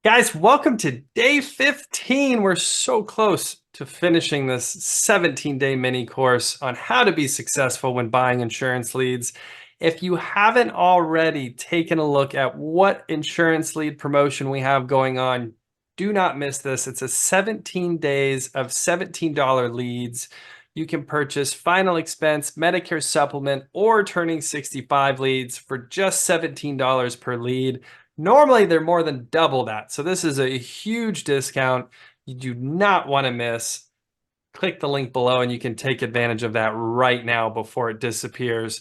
Guys, welcome to day 15. We're so close to finishing this 17-day mini course on how to be successful when buying insurance leads. If you haven't already taken a look at what insurance lead promotion we have going on, do not miss this. It's a 17 days of $17 leads. You can purchase final expense, Medicare supplement, or turning 65 leads for just $17 per lead. Normally, they're more than double that. So this is a huge discount you do not want to miss. Click the link below and you can take advantage of that right now before it disappears.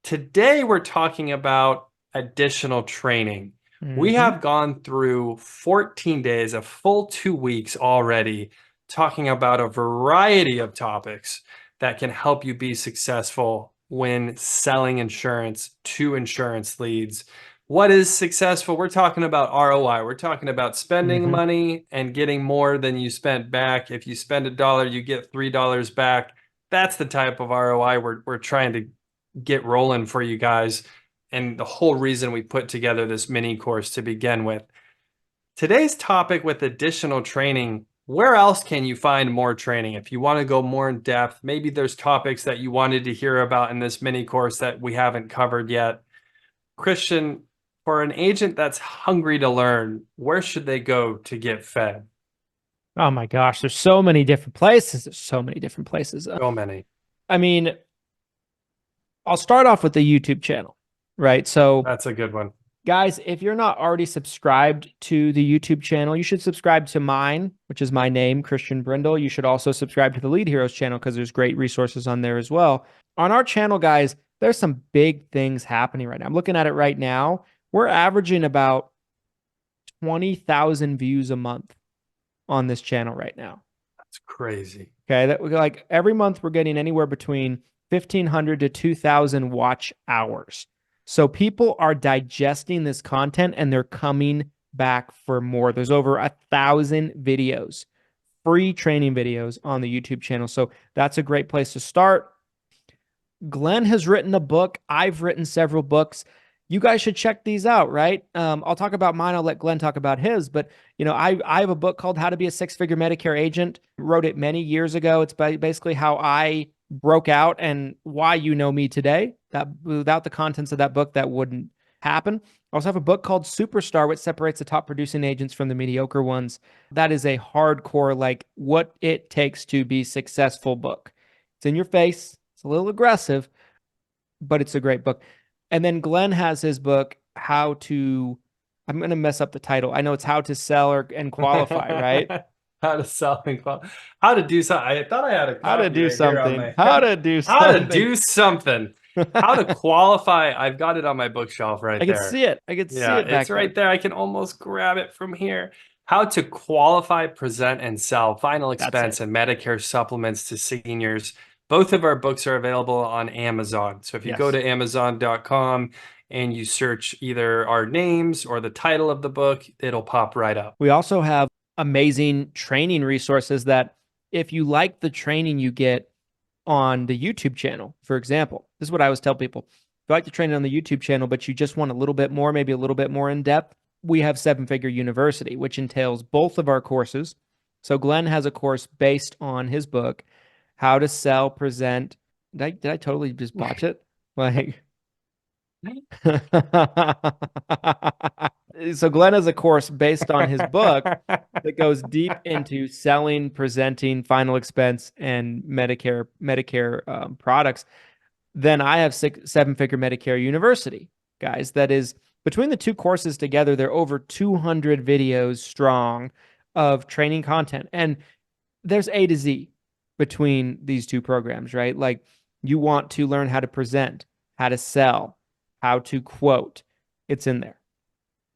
Today, we're talking about additional training. We have gone through 14 days, a full 2 weeks already, talking about a variety of topics that can help you be successful when selling insurance to insurance leads. What is successful? We're talking about ROI. We're talking about spending money and getting more than you spent back. If you spend $1, you get $3 back. That's the type of ROI we're trying to get rolling for you guys, and the whole reason we put together this mini course to begin with. Today's topic with additional training, where else can you find more training? If you want to go more in depth, maybe there's topics that you wanted to hear about in this mini course that we haven't covered yet. Christian, for an agent that's hungry to learn, where should they go to get fed? Oh my gosh, there's so many different places. There's so many different places. So many. I mean, I'll start off with the YouTube channel, right? So, That's a good one. guys, if you're not already subscribed to the YouTube channel, you should subscribe to mine, which is my name, Christian Brindle. You should also subscribe to the Lead Heroes channel because there's great resources on there as well. On our channel, guys, there's some big things happening right now. I'm looking at it right now. We're averaging about 20,000 views a month on this channel right now. That's crazy. Okay, that like every month we're getting anywhere between 1,500 to 2,000 watch hours. So people are digesting this content and they're coming back for more. There's over 1,000 videos, free training videos on the YouTube channel. So that's a great place to start. Glenn has written a book. I've written several books. You guys should check these out, right? I'll talk about mine. I'll let Glenn talk about his. But, I have a book called How to Be a Six-Figure Medicare Agent. Wrote it many years ago. It's basically how I broke out and why you know me today. That without the contents of that book, that wouldn't happen. I also have a book called Superstar, which separates the top producing agents from the mediocre ones. That is a hardcore, like what it takes to be successful book. It's in your face. It's a little aggressive, but it's a great book. And then Glenn has his book, I'm going to mess up the title. I know it's How to Sell and Qualify, right? How to sell and how to do something. I thought I had a copy How to do right here on something. my How to do how to something. do something. How to qualify. I've got it on my bookshelf right I can there. see it. I can see Yeah, it back it's right there. I can almost grab it from here. How to qualify, present, and sell final That's expense it. and Medicare supplements to seniors. Both of our books are available on Amazon. So if you go Yes. to Amazon.com and you search either our names or the title of the book, it'll pop right up. We also have amazing training resources that if you like the training you get on the YouTube channel, for example, this is what I always tell people. If you like the training on the YouTube channel, but you just want a little bit more, maybe a little bit more in depth, we have Seven Figure University, which entails both of our courses. So Glenn has a course based on his book, How to Sell, Present. Did I totally just botch it? Like, so Glenn has a course based on his book that goes deep into selling, presenting, final expense, and Medicare products. Then I have Seven Figure Medicare University, guys. That is between the two courses together, they're over 200 videos strong of training content, and there's A to Z between these two programs, right? Like you want to learn how to present, how to sell, how to quote. It's in there.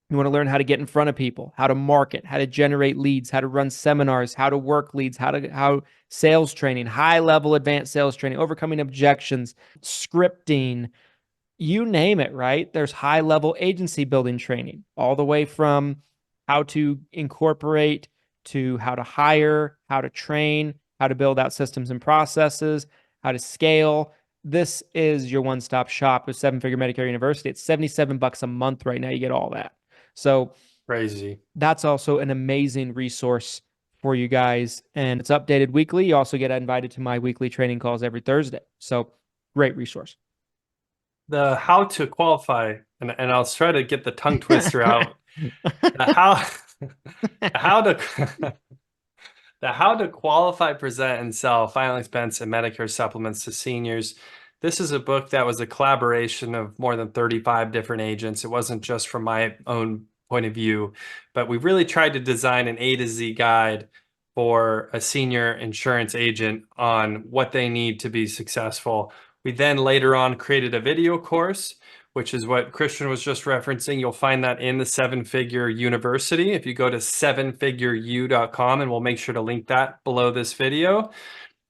You want to learn how to get in front of people, how to market, how to generate leads, how to run seminars, how to work leads, how sales training, high level advanced sales training, overcoming objections, scripting, you name it, right? There's high level agency building training, all the way from how to incorporate to how to hire, how to train, how to build out systems and processes, how to scale. This is your one-stop shop with Seven Figure Medicare University. It's $77 a month right now. You get all that. So Crazy. That's also an amazing resource for you guys. And it's updated weekly. You also get invited to my weekly training calls every Thursday. So great resource. The how to qualify, and I'll try to get the tongue twister out. The how, the how to The How to Qualify, Present, and Sell Final Expense and Medicare Supplements to Seniors. This is a book that was a collaboration of more than 35 different agents. It wasn't just from my own point of view, but we really tried to design an A to Z guide for a senior insurance agent on what they need to be successful. We then later on created a video course, which is what Christian was just referencing. You'll find that in the Seven Figure University. If you go to sevenfigureu.com, and we'll make sure to link that below this video,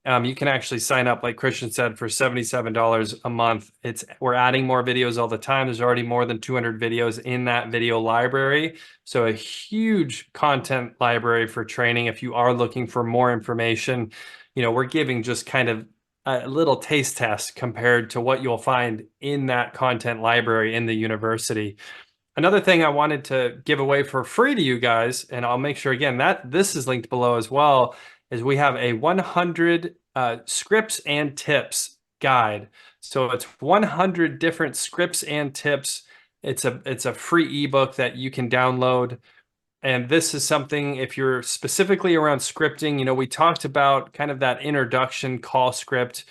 you can actually sign up, like Christian said, for $77 a month. We're adding more videos all the time. There's already more than 200 videos in that video library. So a huge content library for training. If you are looking for more information, we're giving just kind of a little taste test compared to what you'll find in that content library in the university. Another thing I wanted to give away for free to you guys, and I'll make sure again that this is linked below as well, is we have a 100 scripts and tips guide. So it's 100 different scripts and tips. It's a free ebook that you can download. And this is something, if you're specifically around scripting, we talked about kind of that introduction call script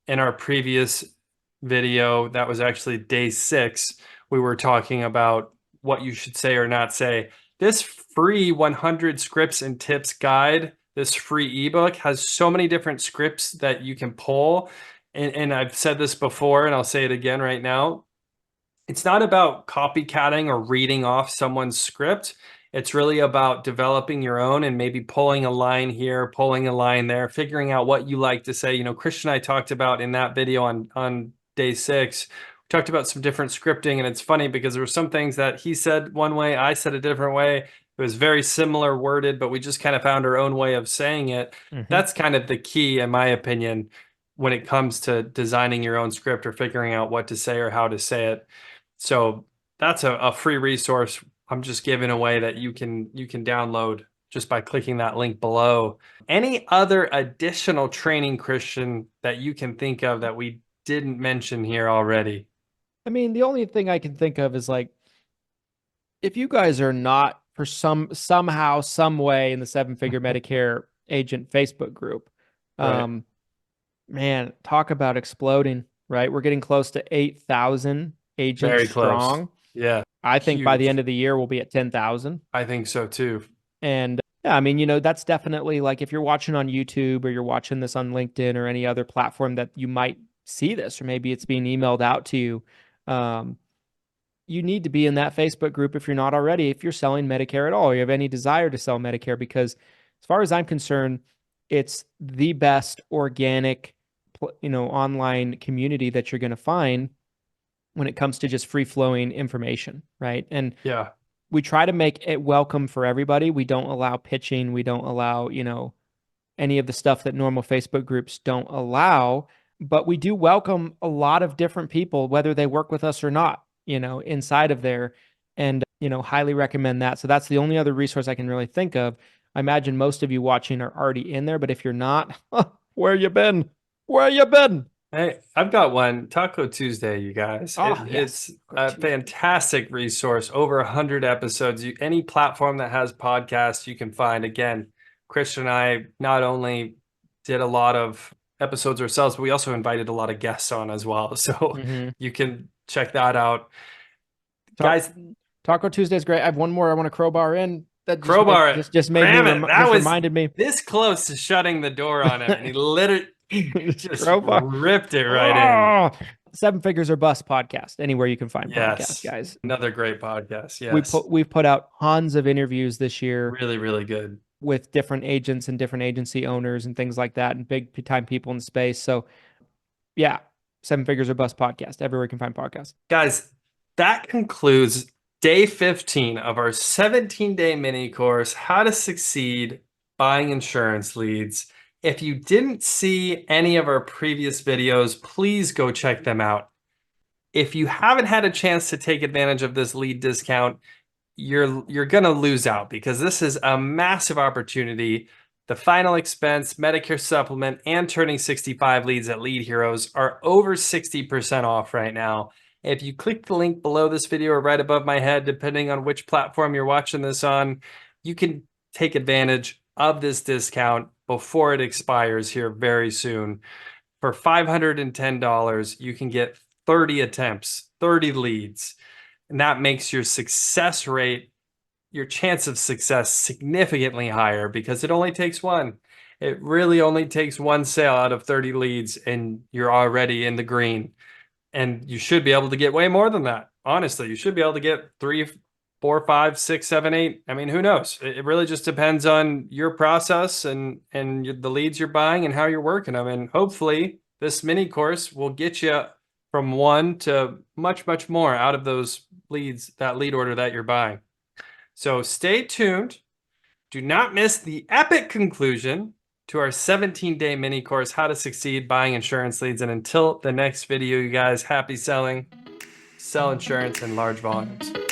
in our previous video. That was actually day 6. We were talking about what you should say or not say. This free 100 scripts and tips guide, this free ebook, has so many different scripts that you can pull. And I've said this before, and I'll say it again right now. It's not about copycatting or reading off someone's script. It's really about developing your own and maybe pulling a line here, pulling a line there, figuring out what you like to say. Christian and I talked about in that video on day 6, we talked about some different scripting, and it's funny because there were some things that he said one way, I said a different way. It was very similar worded, but we just kind of found our own way of saying it. That's kind of the key, in my opinion, when it comes to designing your own script or figuring out what to say or how to say it. So that's a free resource I'm just giving away that you can download just by clicking that link below. Any other additional training, Christian, that you can think of that we didn't mention here already? I mean, the only thing I can think of is like, if you guys are not for somehow, some way in the Seven Figure Medicare Agent Facebook group, Right. man, talk about exploding, right? We're getting close to 8,000 agents Very close. strong. Yeah. I think by the Huge. end of the year, we'll be at 10,000. I think so too. And yeah, I mean, that's definitely like if you're watching on YouTube or you're watching this on LinkedIn or any other platform that you might see this, or maybe it's being emailed out to you. You need to be in that Facebook group if you're not already, if you're selling Medicare at all, or you have any desire to sell Medicare, because as far as I'm concerned, it's the best organic, online community that you're going to find when it comes to just free flowing information. Right. And Yeah. we try to make it welcome for everybody. We don't allow pitching. We don't allow, any of the stuff that normal Facebook groups don't allow, but we do welcome a lot of different people, whether they work with us or not, inside of there, and, highly recommend that. So that's the only other resource I can really think of. I imagine most of you watching are already in there, but if you're not, where you been? Where you been? Hey, I've got one, Taco Tuesday, you guys. Oh, yes. It's a fantastic resource, over 100 episodes. Any platform that has podcasts you can find. Again, Christian and I not only did a lot of episodes ourselves, but we also invited a lot of guests on as well. So you can check that out. Guys, Taco Tuesday is great. I have one more I want to crowbar in. That just reminded me this close to shutting the door on him, and he literally just ripped it right in. Seven Figures or Bust podcast, anywhere you can find podcasts, guys. Another great podcast. Yes. We've put out tons of interviews this year. Really, really good. With different agents and different agency owners and things like that, and big time people in the space. So yeah, Seven Figures or Bust podcast, everywhere you can find podcasts. Guys, that concludes day 15 of our 17-day mini course, How to Succeed Buying Insurance Leads. If you didn't see any of our previous videos, please go check them out. If you haven't had a chance to take advantage of this lead discount, you're gonna lose out because this is a massive opportunity. The final expense, Medicare supplement, and turning 65 leads at Lead Heroes are over 60% off right now. If you click the link below this video or right above my head, depending on which platform you're watching this on, you can take advantage of this discount before it expires here very soon. For $510, you can get 30 attempts, 30 leads, and that makes your success rate, your chance of success significantly higher because it only takes one. It really only takes one sale out of 30 leads and you're already in the green. And you should be able to get way more than that. Honestly, you should be able to get 3, 4, 5, 6, 7, 8. I mean, who knows? It really just depends on your process and the leads you're buying and how you're working them. And hopefully this mini course will get you from 1 to much, much more out of those leads, that lead order that you're buying. So stay tuned. Do not miss the epic conclusion to our 17-day mini course, How to Succeed Buying Insurance Leads. And until the next video, you guys, happy selling, sell insurance in large volumes.